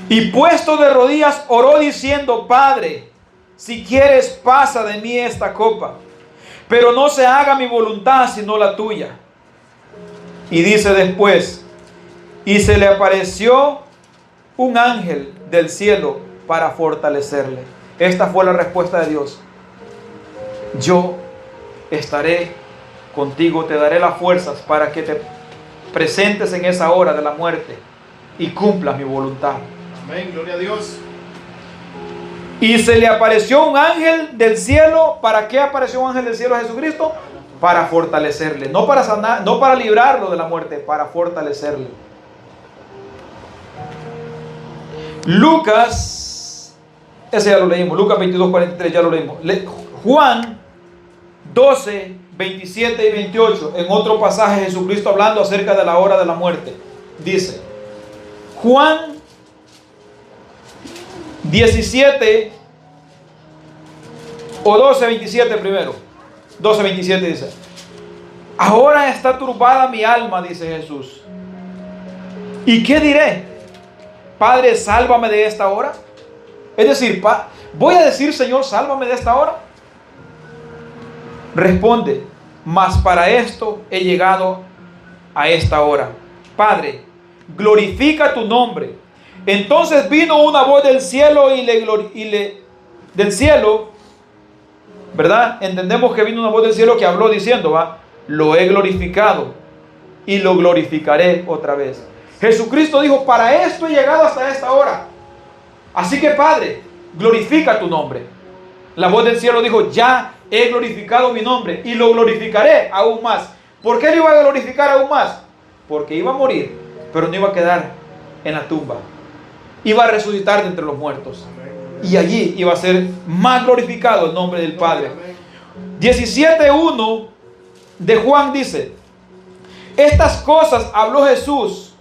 Y puesto de rodillas oró diciendo: Padre, si quieres, pasa de mí esta copa. pero no se haga mi voluntad sino la tuya. Y dice después, y se le apareció un ángel del cielo para fortalecerle. Esta fue la respuesta de Dios. Yo estaré contigo, te daré las fuerzas para que te presentes en esa hora de la muerte y cumplas mi voluntad. Amén, gloria a Dios. Y se le apareció un ángel del cielo. ¿Para qué apareció un ángel del cielo a Jesucristo? Para fortalecerle, no para sanar, no para librarlo de la muerte, para fortalecerle. Lucas, ese ya lo leímos, Lucas 22:43 ya lo leímos. Juan 12, 27 y 28, en otro pasaje Jesucristo hablando acerca de la hora de la muerte, dice, Juan 17 o 12, 27 primero, 12, 27 dice, ahora está turbada mi alma, dice Jesús, ¿y qué diré? Padre, sálvame de esta hora. Es decir, voy a decir, Señor, sálvame de esta hora. Responde, mas para esto he llegado a esta hora. Padre, glorifica tu nombre. Entonces vino una voz del cielo del cielo, ¿verdad? Entendemos que vino una voz del cielo que habló diciendo, lo he glorificado y lo glorificaré otra vez. Jesucristo dijo, para esto he llegado hasta esta hora. Así que Padre, glorifica tu nombre. La voz del cielo dijo, ya he glorificado mi nombre y lo glorificaré aún más. ¿Por qué lo iba a glorificar aún más? Porque iba a morir, pero no iba a quedar en la tumba. Iba a resucitar de entre los muertos. Y allí iba a ser más glorificado el nombre del Padre. 17:1 de Juan dice, estas cosas habló Jesús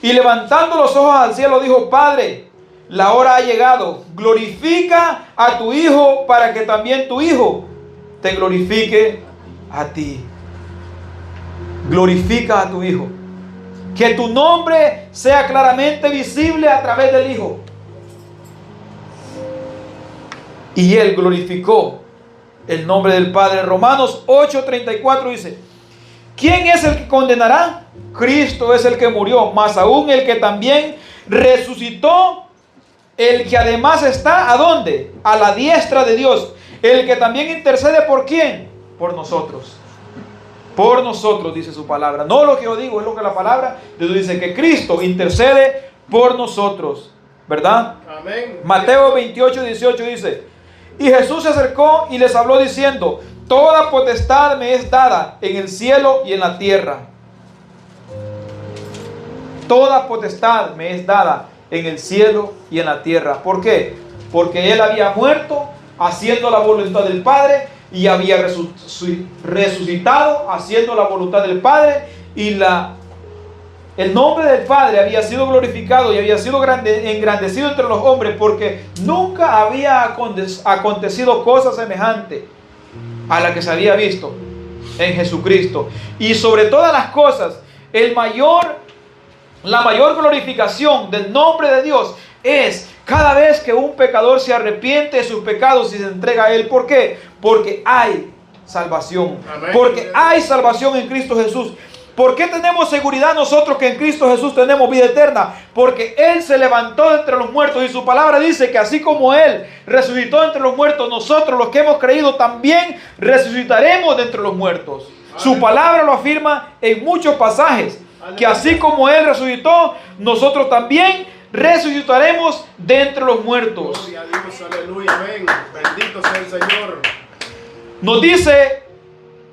y levantando los ojos al cielo dijo, Padre, la hora ha llegado, glorifica a tu Hijo para que también tu Hijo te glorifique a ti. Glorifica a tu Hijo. Que tu nombre sea claramente visible a través del Hijo. Y Él glorificó el nombre del Padre. Romanos 8:34 dice, ¿quién es el que condenará? Cristo es el que murió, más aún el que también resucitó, el que además está, ¿a dónde? A la diestra de Dios, el que también intercede ¿por quién? Por nosotros. Por nosotros, dice su palabra. No lo que yo digo, es lo que la palabra de Dios dice, que Cristo intercede por nosotros, ¿verdad? Amén. Mateo 28:18 dice, y Jesús se acercó y les habló diciendo, toda potestad me es dada en el cielo y en la tierra. Toda potestad me es dada en el cielo y en la tierra. ¿Por qué? Porque Él había muerto haciendo la voluntad del Padre y había resucitado haciendo la voluntad del Padre, y el nombre del Padre había sido glorificado y había sido engrandecido entre los hombres, porque nunca había acontecido cosa semejante a la que se había visto en Jesucristo. Y sobre todas las cosas, la mayor glorificación del nombre de Dios es cada vez que un pecador se arrepiente de sus pecados y se entrega a Él. ¿Por qué? Porque hay salvación. Amén. Porque hay salvación en Cristo Jesús. ¿Por qué tenemos seguridad nosotros que en Cristo Jesús tenemos vida eterna? Porque Él se levantó de entre los muertos y su palabra dice que así como Él resucitó entre los muertos, nosotros los que hemos creído también resucitaremos de entre los muertos. Su palabra lo afirma en muchos pasajes, que así como Él resucitó, nosotros también resucitaremos de entre los muertos. Gloria a Dios, aleluya, amén. Bendito sea el Señor. Nos dice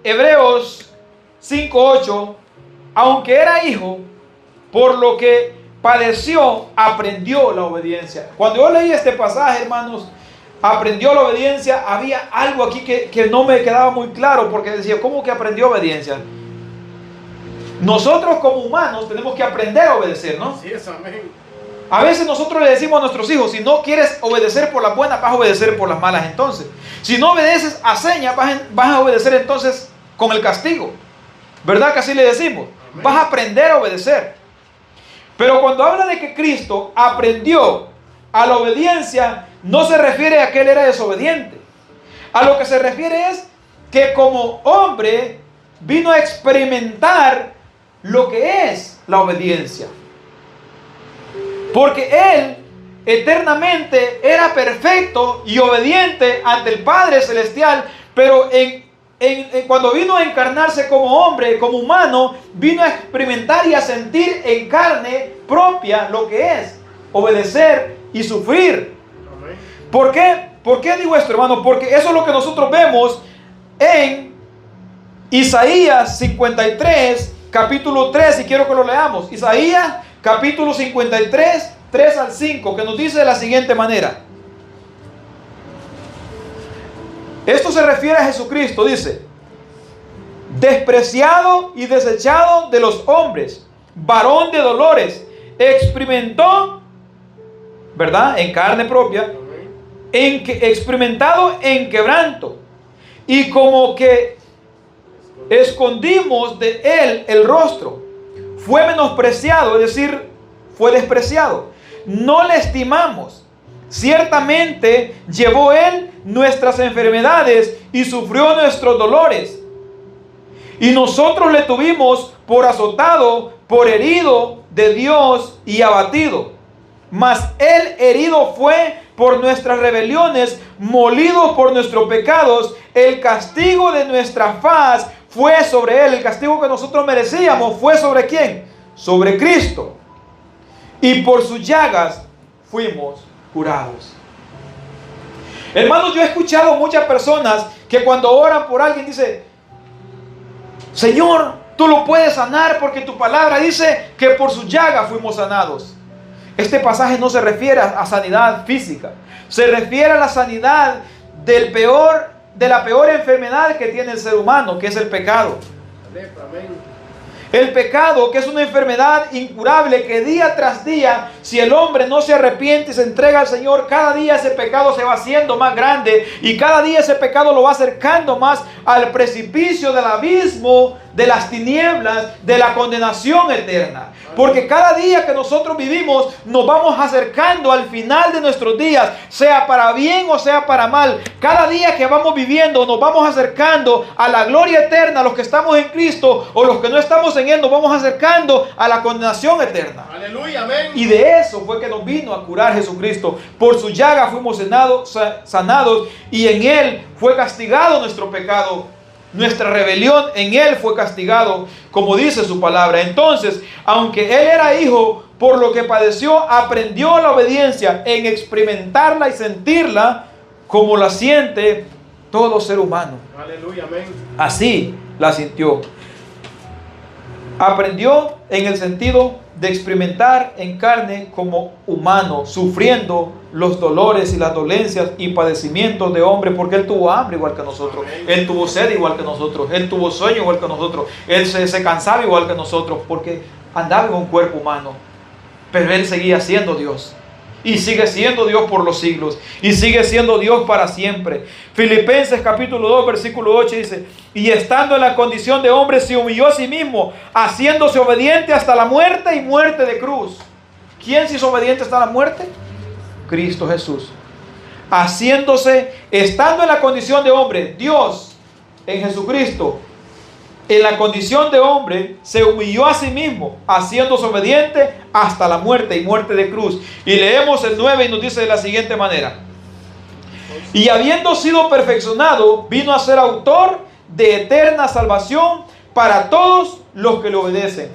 Hebreos 5:8, aunque era hijo, por lo que padeció, aprendió la obediencia. Cuando yo leí este pasaje, hermanos, aprendió la obediencia, había algo aquí que no me quedaba muy claro, porque decía, ¿cómo que aprendió obediencia? Nosotros como humanos tenemos que aprender a obedecer, ¿no? Así es, amén. A veces nosotros le decimos a nuestros hijos, si no quieres obedecer por las buenas, vas a obedecer por las malas entonces. Si no obedeces a señas, vas a obedecer entonces con el castigo. ¿Verdad que así le decimos? Amén. Vas a aprender a obedecer. Pero cuando habla de que Cristo aprendió a la obediencia, no se refiere a que Él era desobediente. A lo que se refiere es que como hombre vino a experimentar lo que es la obediencia. Porque Él eternamente era perfecto y obediente ante el Padre Celestial, pero cuando vino a encarnarse como hombre, como humano, vino a experimentar y a sentir en carne propia lo que es obedecer y sufrir. Amén. ¿Por qué? ¿Por qué digo esto, hermano? Porque eso es lo que nosotros vemos en Isaías 53, capítulo 3, y quiero que lo leamos. Isaías, capítulo 53, 3 al 5, que nos dice de la siguiente manera. Esto se refiere a Jesucristo, dice: despreciado y desechado de los hombres, varón de dolores, experimentó, ¿verdad?, en carne propia, experimentado en quebranto, y como que escondimos de él el rostro, fue menospreciado, es decir, fue despreciado, no le estimamos. Ciertamente llevó él nuestras enfermedades y sufrió nuestros dolores, y nosotros le tuvimos por azotado, por herido de Dios y abatido. Mas él herido fue por nuestras rebeliones, molido por nuestros pecados. El castigo de nuestra paz fue sobre él. El castigo que nosotros merecíamos fue sobre ¿quién? Sobre Cristo. Y por sus llagas fuimos curados. Hermanos, yo he escuchado muchas personas que cuando oran por alguien dicen: Señor, tú lo puedes sanar porque tu palabra dice que por sus llagas fuimos sanados. Este pasaje no se refiere a sanidad física, se refiere a la sanidad de la peor enfermedad que tiene el ser humano, que es el pecado. Amén. El pecado, que es una enfermedad incurable, que día tras día, si el hombre no se arrepiente y se entrega al Señor, cada día ese pecado se va haciendo más grande, y cada día ese pecado lo va acercando más al precipicio del abismo, de las tinieblas, de la condenación eterna. Porque cada día que nosotros vivimos nos vamos acercando al final de nuestros días, sea para bien o sea para mal. Cada día que vamos viviendo nos vamos acercando a la gloria eterna. Los que estamos en Cristo o los que no estamos en Él nos vamos acercando a la condenación eterna. Aleluya, amén. Y de eso fue que nos vino a curar Jesucristo. Por su llaga fuimos sanados, y en Él fue castigado nuestro pecado. Nuestra rebelión en Él fue castigado, como dice su palabra. Entonces, aunque Él era hijo, por lo que padeció, aprendió la obediencia en experimentarla y sentirla como la siente todo ser humano. Aleluya, amén. Así la sintió. Aprendió en el sentido de experimentar en carne como humano, sufriendo los dolores y las dolencias y padecimientos de hombre, porque Él tuvo hambre igual que nosotros, Él tuvo sed igual que nosotros, Él tuvo sueño igual que nosotros, Él se cansaba igual que nosotros, porque andaba en un cuerpo humano, pero Él seguía siendo Dios. Y sigue siendo Dios por los siglos. Y sigue siendo Dios para siempre. Filipenses capítulo 2 versículo 8 dice: y estando en la condición de hombre se humilló a sí mismo, haciéndose obediente hasta la muerte y muerte de cruz. ¿Quién se hizo obediente hasta la muerte? Cristo Jesús. Estando en la condición de hombre, Dios en Jesucristo, en la condición de hombre, se humilló a sí mismo, haciéndose obediente hasta la muerte y muerte de cruz. Y leemos el 9 y nos dice de la siguiente manera: y habiendo sido perfeccionado, vino a ser autor de eterna salvación para todos los que le obedecen.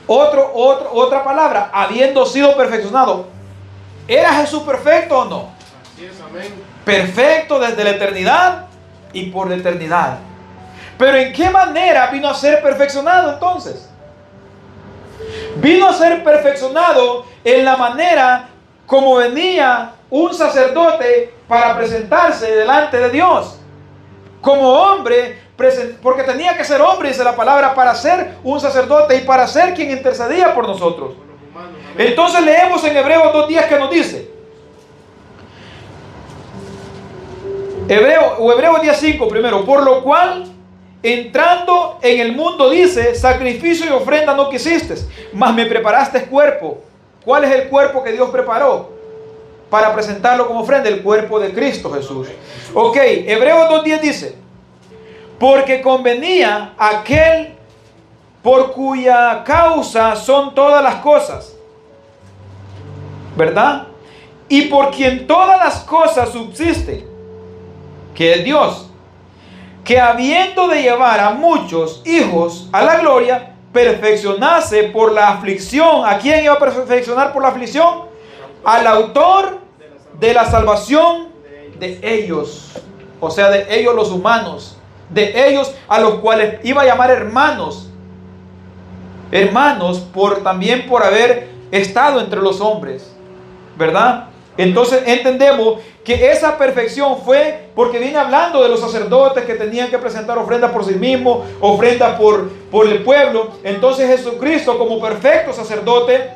Otra palabra, habiendo sido perfeccionado. ¿Era Jesús perfecto o no? Así es, amén. Perfecto desde la eternidad y por la eternidad. Pero ¿en qué manera vino a ser perfeccionado entonces? Vino a ser perfeccionado en la manera como venía un sacerdote para presentarse delante de Dios. Como hombre, porque tenía que ser hombre, dice la palabra, para ser un sacerdote y para ser quien intercedía por nosotros. Entonces leemos en Hebreos 2:10 que nos dice. Hebreos 10:5 primero. Por lo cual, entrando en el mundo, dice: sacrificio y ofrenda no quisiste, mas me preparaste cuerpo. ¿Cuál es el cuerpo que Dios preparó para presentarlo como ofrenda? El cuerpo de Cristo Jesús. Ok, Hebreos 2:10 dice: porque convenía aquel por cuya causa son todas las cosas, ¿verdad? Y por quien todas las cosas subsisten, que es Dios, que habiendo de llevar a muchos hijos a la gloria, perfeccionase por la aflicción. ¿A quién iba a perfeccionar por la aflicción? Al autor de la salvación de ellos, o sea, de ellos los humanos, de ellos a los cuales iba a llamar hermanos, también por haber estado entre los hombres, ¿verdad? Entonces entendemos que esa perfección fue porque viene hablando de los sacerdotes que tenían que presentar ofrendas por sí mismos, ofrendas por el pueblo. Entonces Jesucristo, como perfecto sacerdote,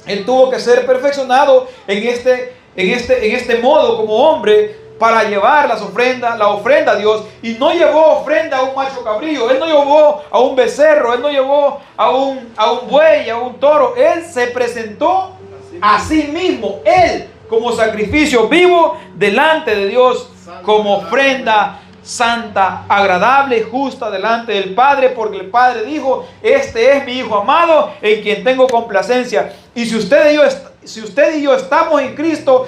Él tuvo que ser perfeccionado en este modo como hombre, para llevar la ofrenda a Dios. Y no llevó ofrenda a un macho cabrío, Él no llevó a un becerro, Él no llevó a un buey, a un toro. Él se presentó a sí mismo, Él como sacrificio vivo delante de Dios, como ofrenda santa, agradable, justa delante del Padre, porque el Padre dijo: este es mi Hijo amado en quien tengo complacencia. Y si usted y yo estamos en Cristo,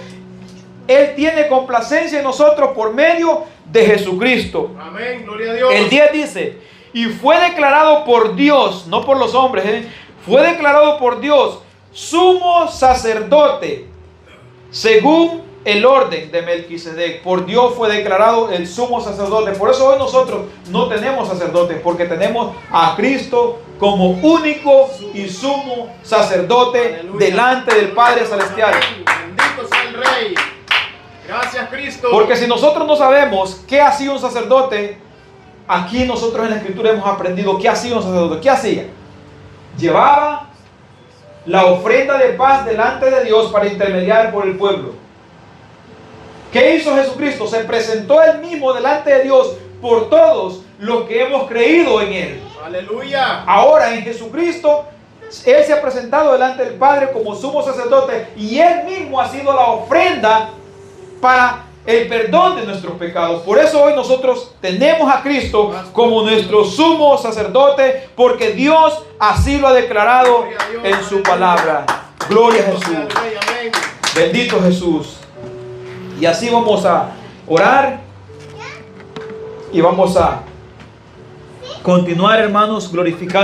Él tiene complacencia en nosotros por medio de Jesucristo. Amén, gloria a Dios. El 10 dice: y fue declarado por Dios, no por los hombres, fue declarado por Dios sumo sacerdote según el orden de Melquisedec. Por Dios fue declarado el sumo sacerdote. Por eso hoy nosotros no tenemos sacerdotes, porque tenemos a Cristo como único y sumo sacerdote. Aleluya. Delante del Padre Celestial. Amén. Bendito sea el Rey. Gracias, Cristo. Porque si nosotros no sabemos qué hacía un sacerdote, aquí nosotros en la Escritura hemos aprendido qué hacía un sacerdote. ¿Qué hacía? Llevaba la ofrenda de paz delante de Dios para intermediar por el pueblo. ¿Qué hizo Jesucristo? Se presentó Él mismo delante de Dios por todos los que hemos creído en Él. Aleluya. Ahora en Jesucristo, Él se ha presentado delante del Padre como sumo sacerdote, y Él mismo ha sido la ofrenda para el perdón de nuestros pecados. Por eso hoy nosotros tenemos a Cristo como nuestro sumo sacerdote, porque Dios así lo ha declarado en su palabra. Gloria a Jesús. Bendito Jesús. Y así vamos a orar y vamos a continuar, hermanos, glorificando